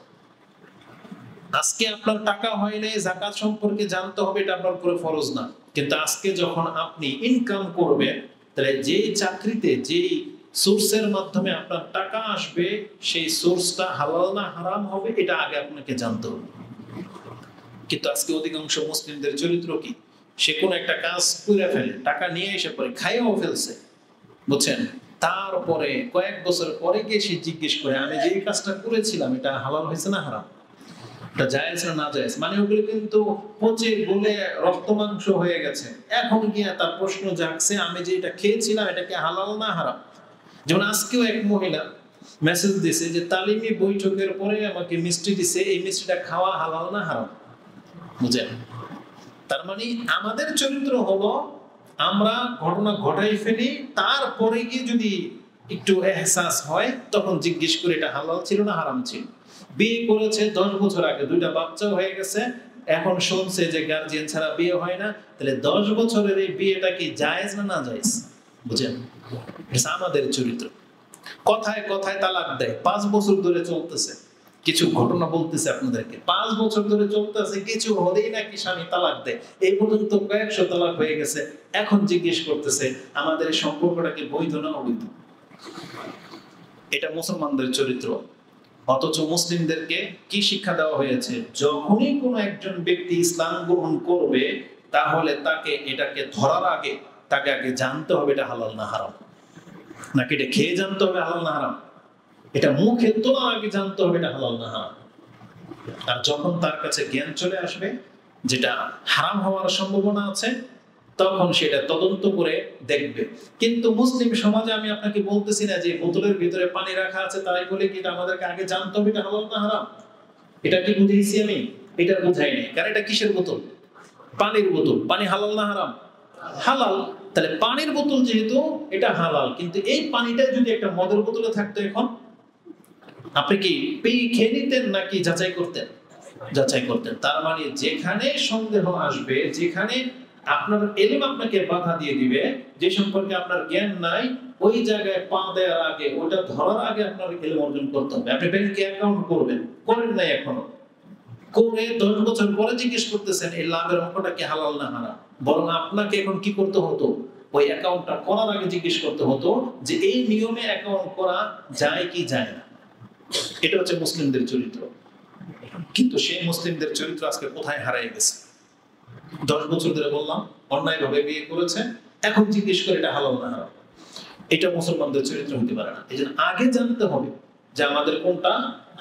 আজকে আপনার টাকা হয় নাই, যাকাত সম্পর্কে জানতে হবে, এটা আপনার উপরে ফরজ না। কিন্তু আজকে যখন আপনি ইনকাম করবেন, তাহলে যেই চাকরিতে যেই সোর্সের মাধ্যমে আপনার টাকা আসবে, সেই সোর্সটা হালাল না হারাম হবে, এটা আগে আপনাকে জানতে হবে। কিন্তু আজকে অধিকাংশ মুসলিমদের চরিত্র কি? সে কোনো একটা কাজ করে ফেলে, টাকা নিয়ে এসে পরে খাইয়াও ফেলছে, বুঝছেন, তারপরে কয়েক বছর পরে গিয়ে সে জিজ্ঞেস করে আমি যে কাজটা করেছিলাম এটা হালাল হয়েছে না হারাম, এটা জায়েজ না নাজায়েজ, মানে ওগুলো কিন্তু পচে গলে রক্ত মাংস হয়ে গেছে। এখন গিয়ে তার প্রশ্ন জাগছে আমি যে এটা খেয়েছিলাম এটা কি হালাল না হারাম? যেমন আজকেও এক মহিলা মেসেজ দিছে যে তালিমি বৈঠকের পরে আমাকে মিষ্টি দিছে, এই মিষ্টিটা খাওয়া হালাল না হারাম? বুঝেন? তার মানে আমাদের চরিত্র হলো আমরা ঘটনা ঘটাই ফেলি, তারপরে গিয়ে যদি একটু এহসাস হয় তখন জিজ্ঞেস করে এটা হালাল ছিল না হারাম ছিল। বিয়ে করেছে 10 বছর আগে, 2টা বাচ্চাও হয়ে গেছে, এখন শুনছে যে গার্জিয়ান ছাড়া বিয়ে হয় না, তাহলে 10 বছরের এই বিয়েটা কি জায়েজ না নাজায়েজ? বুঝেন? এটা আমাদের চরিত্র। কথায় কথায় তালাক দেয়, 5 বছর ধরে চলতেছে। কিছু ঘটনা বলতেছে আপনাদেরকে, 5 বছর ধরে চলতেছে, কিছু হলেই নাকি স্বামী তালাক দেয়, এই পর্যন্ত কয়েকশো তালাক হয়ে গেছে। এখন জিজ্ঞেস করতেছে আমাদের এই সম্পর্কটা কি বৈধ না অবৈধ? এটা মুসলমানদের চরিত্র। অথচ মুসলিমদেরকে কি শিক্ষা দেওয়া হয়েছে? যখনই কোনো একজন ব্যক্তি ইসলাম গ্রহণ করবে, তাহলে তাকে এটাকে ধরার আগে তাকে আগে জানতে হবে এটা হালাল না হারাম, নাকি এটা খেয়ে জানতে হবে হালাল না হারাম, এটা মুখে তোলার আগে জানতে হবে এটা হালাল না হারাম। আর যখন তার কাছে জ্ঞান চলে আসবে যেটা হারাম হওয়ার সম্ভাবনা আছে, তখন সেটা তদন্ত করে দেখবে। কিন্তু মুসলিম সমাজে আমি আপনাকে বলতেছি না যে বোতলের ভিতরে পানি রাখা আছে তাই বলে কি এটা আমাদেরকে আগে জানতে হবে এটা হালাল না হারাম। এটা কি বুঝাইছি আমি? এটা বুঝাই নাই। কারণ এটা কিসের বোতল? পানির বোতল। পানি হালাল না হারাম? হালাল। তাহলে পানির বোতল যেহেতু এটা হালাল, কিন্তু এই পানিটা যদি একটা মদের বোতলে থাকতো এখন আপনি কি খেয়ে নিতেন নাকি যাচাই করতেন? যাচাই করতেন। তার মানে যেখানে সন্দেহ আসবে, যেখানে আপনার এলেম আপনাকে বাধা দিয়ে দিবে, যে সম্পর্কে আপনার জ্ঞান নাই, ওই জায়গায় পা দেওয়ার আগে, ওটা ধরার আগে আপনার এলেম অর্জন করতে হবে। আপনি ব্যাংকে অ্যাকাউন্ট করবেন, করেন নাই এখনো, করে 10 বছর পরে জিজ্ঞেস করতেছেন এই লাভের অঙ্কটা কি হালাল না হারাম। বরং আপনাকে এখন কি করতে হতো? ওই অ্যাকাউন্টটা করার আগে জিজ্ঞেস করতে হতো যে এই নিয়মে অ্যাকাউন্ট করা যায় কি যায় না। এটা হচ্ছে মুসলিমদের চরিত্র। কিন্তু সেই মুসলিমদের চরিত্র আজকে কোথায় হারিয়ে গেছে? 10 বছর ধরে বললাম অন্যায়ভাবে বিয়ে করেছে, এখন জিজ্ঞেস করে এটা হালাল না হারাম। এটা মুসলমানদের চরিত্র হতে পারে না। এই জন্য আগে জানতে হবে যে আমাদের কোনটা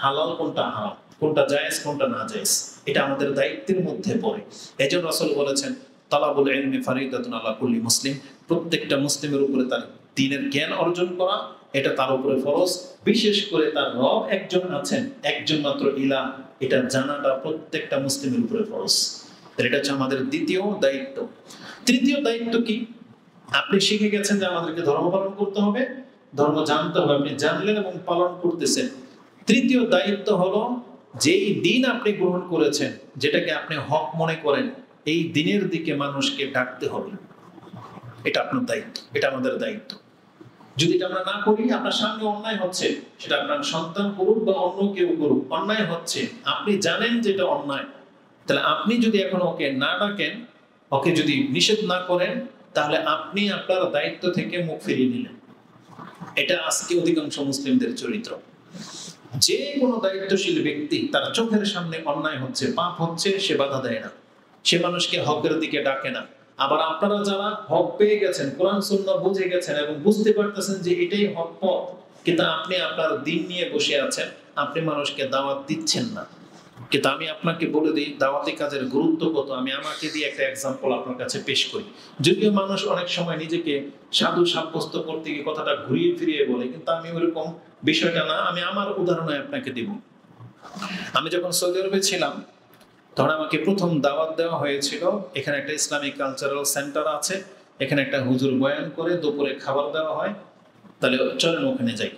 হালাল, কোনটা হারাম, কোনটা জায়েজ, কোনটা না জায়েজ। এটা আমাদের দায়িত্বের মধ্যে পড়ে। এজন্য রাসূল বলেছেন তালাবুল ইলমি ফারিদাতুন আলা কুল্লি মুসলিম, প্রত্যেকটা মুসলিমের উপরে তার দ্বীনের জ্ঞান অর্জন করা এটা তার উপরে ফরজ। বিশেষ করে তার রব একজন আছেন, একজন মাত্র ইলাহ, এটা জানাটা প্রত্যেকটা মুসলিমের উপরে ফরজ। এটা হচ্ছে আমাদের দ্বিতীয় দায়িত্ব। তৃতীয় দায়িত্ব কি? আপনি শিখে গেছেন যে আমাদেরকে ধর্ম পালন করতে হবে, ধর্ম জানতে হবে, আপনি জানলেন এবং পালন করতেছেন। তৃতীয় দায়িত্ব হলো যেই দিন আপনি গ্রহণ করেছেন, যেটাকে আপনি হক মনে করেন, এই দিনের দিকে মানুষকে ডাকতে হবে। এটা আপনার দায়িত্ব, এটা আমাদের দায়িত্ব। যদি এটা আমরা না করি, আপনার সামনে অন্যায় হচ্ছে, সেটা আপনার সন্তান করুক বা অন্য কেউ করুক, অন্যায় হচ্ছে, আপনি জানেন যেটা অন্যায়, তাহলে আপনি যদি এখন ওকে না ডাকেন, ওকে যদি নিষেধ না করেন, তাহলে আপনি আপনার দায়িত্ব থেকে মুখ ফিরিয়ে নিলেন। এটা আজকে অধিকাংশ মুসলিমদের চরিত্র। যে কোনো দায়িত্বশীল ব্যক্তি তার চোখের সামনে অন্যায় হচ্ছে, পাপ হচ্ছে, সে বাধা দেয় না, সে মানুষকে হকের দিকে ডাকে না। আবার আপনারা যারা হক পেয়ে গেছেন, কোরআন সুন্নাহ বুঝে গেছেন এবং বুঝতে পারতেছেন যে এটাই হক পথ, কিন্তু আপনি আপনার দিন নিয়ে বসে আছেন, আপনি মানুষকে দাওয়াত দিচ্ছেন না। কিন্তু আমি আপনাকে বলে দিই দাওয়াতি কাজের গুরুত্ব কত। আমি আমাকে দিয়ে একটা এক্সাম্পল আপনার কাছে পেশ করি। যদিও মানুষ অনেক সময় নিজেকে সাধু সাব্যস্ত করতে গিয়ে কথাটা ঘুরিয়ে ফিরিয়ে বলে, কিন্তু আমি ওইরকম বিষয়টা না। আমি আমার উদাহরণে আপনাকে দিব। আমি যখন সৌদি আরবে ছিলাম, তখন আমাকে প্রথম দাওয়াত দেওয়া হয়েছিল। এখানে একটা ইসলামিক কালচারাল সেন্টার আছে, এখানে একটা হুজুর বয়ান করে, দুপুরে খাবার দেওয়া হয়, তাহলে চলেন ওখানে যাই।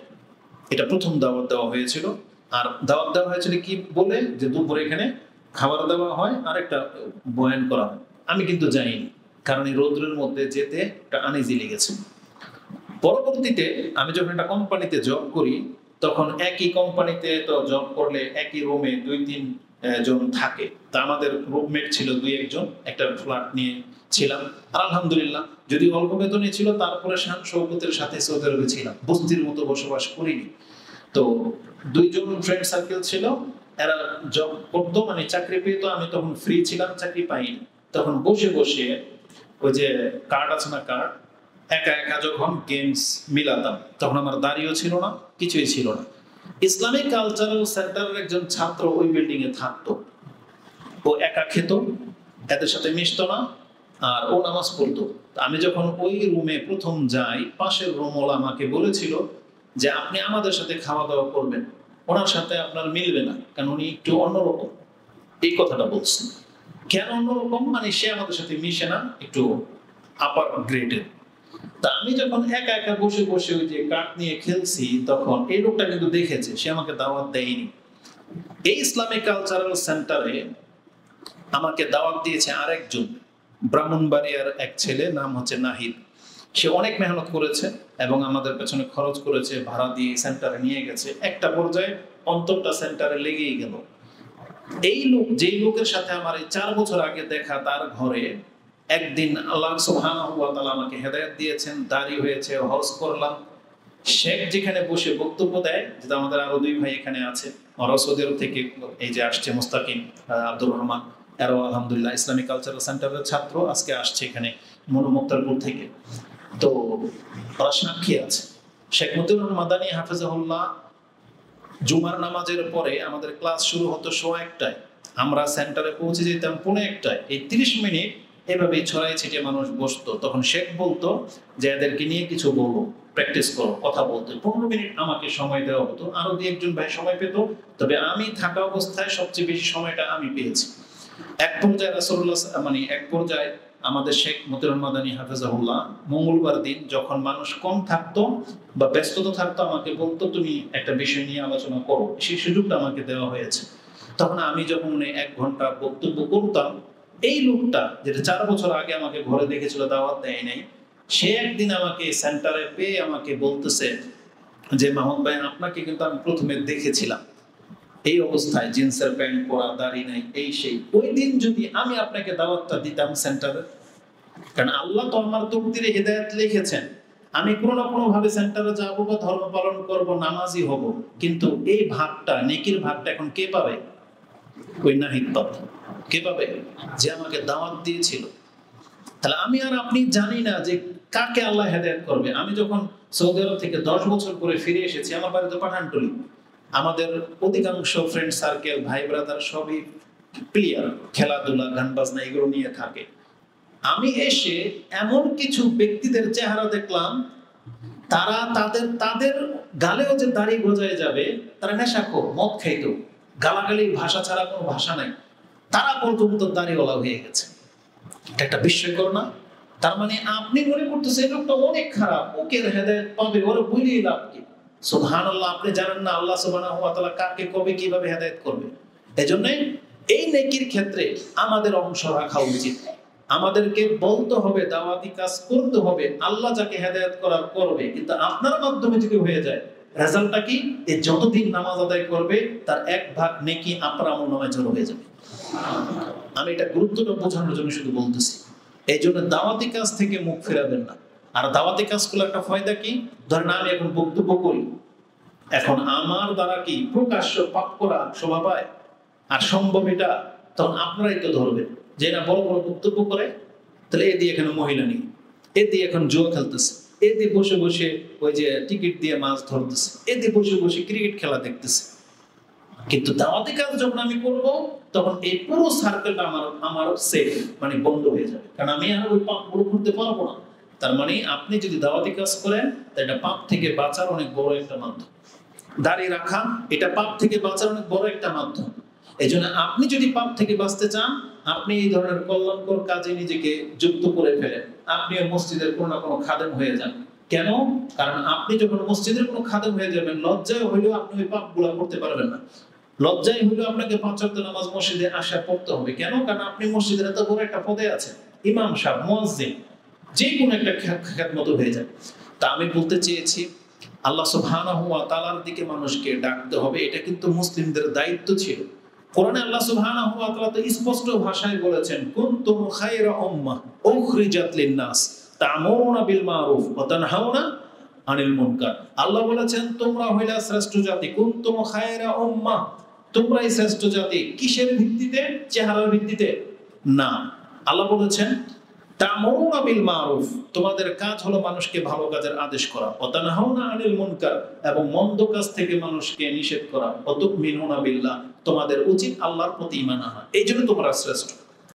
এটা প্রথম দাওয়াত দেওয়া হয়েছিল। আর দাওয়াত দেওয়া হয়েছিল কি বলে, যে দুপুরে এখানে খাবার দেওয়া হয় আর একটা বয়ান করা হয়। আমি কিন্তু যাইনি, কারণ এই রৌদ্রের মধ্যে যেতে একটা আনইজি লেগেছে। পরবর্তীতে আমি যখন একটা কোম্পানিতে জব করি, তখন একই কোম্পানিতে তো জব করলে একই রুমে 2-3 জন থাকে। তা আমাদের রুমমেট ছিল 2-1 জন, একটা ফ্ল্যাট নিয়ে ছিলাম। আর আলহামদুলিল্লাহ, যদি অল্প বেতনে ছিল, তারপরে শান শৌকতের সাথে সৌদি আরবে ছিলাম, বস্তির মতো বসবাস করিনি। তো 2 জন ফ্রেন্ড সার্কেল ছিল, এরা জব করতো, মানে চাকরি পেতো। আমি তখন ফ্রি ছিলাম, চাকরি পাইনি। তখন বসে বসে ওই যে কার্ড আছে না, কার্ড, একা একা যখন গেমস মিলাতাম, তখন আমার দাড়িও ছিল না, কিছুই ছিল না। ইসলামিক কালচারাল সেন্টারের একজন ছাত্র ওই বিল্ডিং এ থাকতো। ও একা খেত, এদের সাথে মিশতো না, আর ও নামাজ পড়তো। আমি যখন ওই রুমে প্রথম যাই, পাশের রুমওয়ালা আমাকে বলেছিল যে আপনি আমাদের সাথে খাওয়া দাওয়া করবেন, ওনার সাথে আপনার মিলবে না, কারণ উনি একটু অন্যরকম। এই কথাটা বলছেন। কেন অন্যরকম? মানে সে আমাদের সাথে মিশে না, একটু আপার গ্রেডের। তা আমি যখন একা একা বসে বসে ওই যে কার্ড নিয়ে খেলছি, তখন এই লোকটা কিন্তু দেখেছে, সে আমাকে দাওয়াত দেয়নি। এই ইসলামিক কালচারাল সেন্টারে আমাকে দাওয়াত দিয়েছে আরেকজন, ব্রাহ্মণবাড়িয়ার এক ছেলে, নাম হচ্ছে নাহিদ। সে অনেক মেহনত করেছে এবং আমাদের পেছনে খরচ করেছে, ভাড়া দিয়ে সেন্টারে নিয়ে গেছে। একটা পর্যায়ে অন্তরটা সেন্টারে লেগেই গেল। এই লোক, যেই লোকের সাথে আমার এই 4 বছর আগে দেখা, তার ঘরে একদিন আল্লাহ সুবহানাহু ওয়া তাআলা আমাকে হেদায়েত দিয়েছেন, দাড়ি হয়েছে, হজ করলাম। শেখ যেখানে বসে বক্তব্য দেয়, যেটা আমাদের আরো 2 ভাই এখানে আছে, ওরা সৌদি আরব থেকে এই যে আসছে, মুস্তাকিম, আব্দুর রহমান, এরাও আলহামদুলিল্লাহ ইসলামিক কালচারাল সেন্টারের ছাত্র, আজকে আসছে এখানে মুক্তারপুর থেকে। তো ওরা সাক্ষী আছে। শেখ মতিউর মাদানী হাফেজাহুল্লাহ জুমার নামাজের পরে আমাদের ক্লাস শুরু হতো 1:15টায়, আমরা সেন্টারে পৌঁছে যেতাম 1:45টায়। এই 30 মিনিট এভাবেই ছড়াই ছিটিয়ে মানুষ বসতো। তখন শেখ বলতো যে এদেরকে নিয়ে কিছু বলবো, প্র্যাকটিস করো, কথা বলতে 15 মিনিট আমাকে সময় দেওয়া হতো, আরো দু একজন ভাই সময় পেত, তবে আমি থাকা অবস্থায় সবচেয়ে বেশি সময়টা আমি পেয়েছি। এক পর্যায়ে রাসূলুল্লাহ এক পর্যায়ে আমাদের শেখ মতিউর মাদানী হাফেজাহুল্লাহ মঙ্গলবার দিন যখন মানুষ কম থাকতো বা ব্যস্ততা থাকতো আমাকে বলতো তুমি একটা বিষয় নিয়ে আলোচনা করো, সেই সুযোগটা আমাকে দেওয়া হয়েছে। তখন আমি যখন 1 ঘন্টা বক্তব্য করতাম, এই লোকটা যেটা 4 বছর আগে আমাকে ঘরে দেখেছিল, দাওয়াত দেয় নাই, সে একদিন আমাকে সেন্টারে পেয়ে আমাকে বলতেছে যে মাহমুদ ভাই আপনাকে কিন্তু আমি প্রথমে দেখেছিলাম এই অবস্থায়, জিন্সের প্যান্ট পরা, দাড়ি নাই, এই সেই, ওই দিন যদি আমি আপনাকে দাওয়াতটা দিতাম সেন্টারে, কারণ আল্লাহ তো আমার তকদিরে হিদায়াত লিখেছেন, আমি কোনো না কোনো ভাবে সেন্টারে যাবো বা ধর্ম পালন করব, নামাজি হব, কিন্তু এই ভাগটা, নেকির ভাগটা এখন কে পাবে? ওই নাহিদ পাবে। কে পাবে? যে আমাকে দাওয়াত দিয়েছিল। তাহলে আমি আর আপনি জানি না যে কাকে আল্লাহ হেদায়েত করবে। আমি যখন সৌদি আরব থেকে 10 বছর পরে ফিরে এসেছি, আমার বাড়িতে পাঠানটুলি, আমাদের অধিকাংশ ফ্রেন্ড সার্কেল, ভাই ব্রাদার সবই প্লেয়ার, খেলাধুলা, গান বাজনা এগুলো নিয়ে থাকে। আমি এসে এমন কিছু ব্যক্তিদের চেহারা দেখলাম, তারা তাদের গালেও যে দাড়ি গজায় যাবে, তারা নেশাখোর, মদ খাইতো, গালাগালি ভাষা ছাড়া কোনো ভাষা নাই, তারা পর্যন্ত দাড়িওয়ালা হয়ে গেছে। এটা একটা বিস্ময়কর না? তার মানে আপনি মনে করতেছেন এই লোকটা অনেক খারাপ, ওকে হেদায়েত পাবে, ওরা বলেই লাভ কি? সুবহানাল্লাহ, আপনি জানেন না আল্লাহ সুবহানাহু ওয়া তাআলা কাকে কবে কিভাবে হেদায়েত করবে। এজন্য এই নেকির ক্ষেত্রে আমাদের অংশ রাখা উচিত। আমাদেরকে বলতে হবে, দাওয়াতি কাজ করতে হবে, আল্লাহ যাকে হেদায়েত করার করবে, কিন্তু আপনার মাধ্যমে যদি হয়ে যায়, রেজাল্টটা কি? এই যতদিন নামাজ আদায় করবে তার 1 ভাগ নেকি আপনার আমলনামায় জড়ো হয়ে যাবে। আমি এটা গুরুত্বটা বোঝানোর জন্য শুধু বলতেছি। এই জন্য দাওয়াতি কাজ থেকে মুখ ফেরাবেন না। আর দাওয়াতি কাজ করলে একটা ফায়দা কি? ধরেন আমি এখন বক্তব্য করি, এখন আমার দ্বারা কি প্রকাশ্য পাপ করা শোভা পায়? আর সম্ভব এটা, তখন আপনারাই তো ধরবেন যে না বড় বড় বক্তব্য করে, তাহলে এ দিয়ে এখানে মহিলা নেই, এ দিয়ে এখন জুয়া খেলতেছে, এ দিয়ে বসে বসে ওই যে টিকিট দিয়ে মাছ ধরতেছে, এ দিয়ে বসে বসে ক্রিকেট খেলা দেখতেছে। কিন্তু দাওয়াতি কাজ যখন আমি করব, তখন এই পুরো সার্কেলটা আমার সেফ, মানে বন্ধ হয়ে যাবে, কারণ আমি আর ওই পাপগুলো করতে পারবো না। তার মানে আপনি যদি দাওয়াতি কাজ করেন, এটা পাপ থেকে বাঁচার অনেক বড় একটা মাধ্যম। দাঁড়িয়ে রাখা, এটা পাপ থেকে বাঁচার অনেক বড় একটা মাধ্যম। এই জন্য আপনি যদি পাপ থেকে বাঁচতে চান, আপনি এই ধরনের কল্যাণকর কাজে নিজেকে যুক্ত করে ফেলেন। আপনি মসজিদের কোনো না কোনো খাদেম হয়ে যান। কেন? কারণ আপনি যখন মসজিদের কোনো খাদেম হয়ে যাবেন, লজ্জায় হইলেও আপনি ওই পাপগুলো করতে পারবেন না। লজ্জায় হইলেও আপনাকে 5 ওয়াক্ত নামাজ মসজিদে আসা পড়তে হবে। কেন? কারণ আপনি মসজিদের এত বড় একটা পদে আছেন, ইমাম সাহেব, মুয়াজ্জিন, যে কোনো একটা খিদমত হয়ে যায়। তা আমি বলতে চেয়েছি, আল্লাহ সুবহানাহু ওয়া তাআলার দিকে মানুষকে ডাকতে হবে, এটা কিন্তু মুসলিমদের দায়িত্ব ছিল। কোরআনে আল্লাহ সুবহানাহু ওয়া তাআলা তো স্পষ্ট ভাষায় বলেছেন, কুনতুম খায়রা উম্মাহ উখরিজাত লিন-নাস তা'মুরুনা বিল মারুফ ওয়া তানহাউনা আনিল মুনকার। আল্লাহ বলেছেন তোমরা হইলা শ্রেষ্ঠ জাতি, কুনতুম খায়রা উম্মাহ, তোমরাই শ্রেষ্ঠ জাতি। কিসের ভিত্তিতে? চেহারার ভিত্তিতে না। আল্লাহ বলেছেন তা'মুরুনা বিল মারুফ, তোমাদের কাজ হলো মানুষকে ভালো কাজের আদেশ করা, ওয়া তানহাউনা আনিল মুনকার, এবং মন্দ কাজ থেকে মানুষকে নিষেধ করা, ওয়া তু'মিনুনা বিল্লাহ, তোমাদের উচিত আল্লাহর প্রতি ঈমান আনা। এইজন্য তোমরা শ্রেষ্ঠ।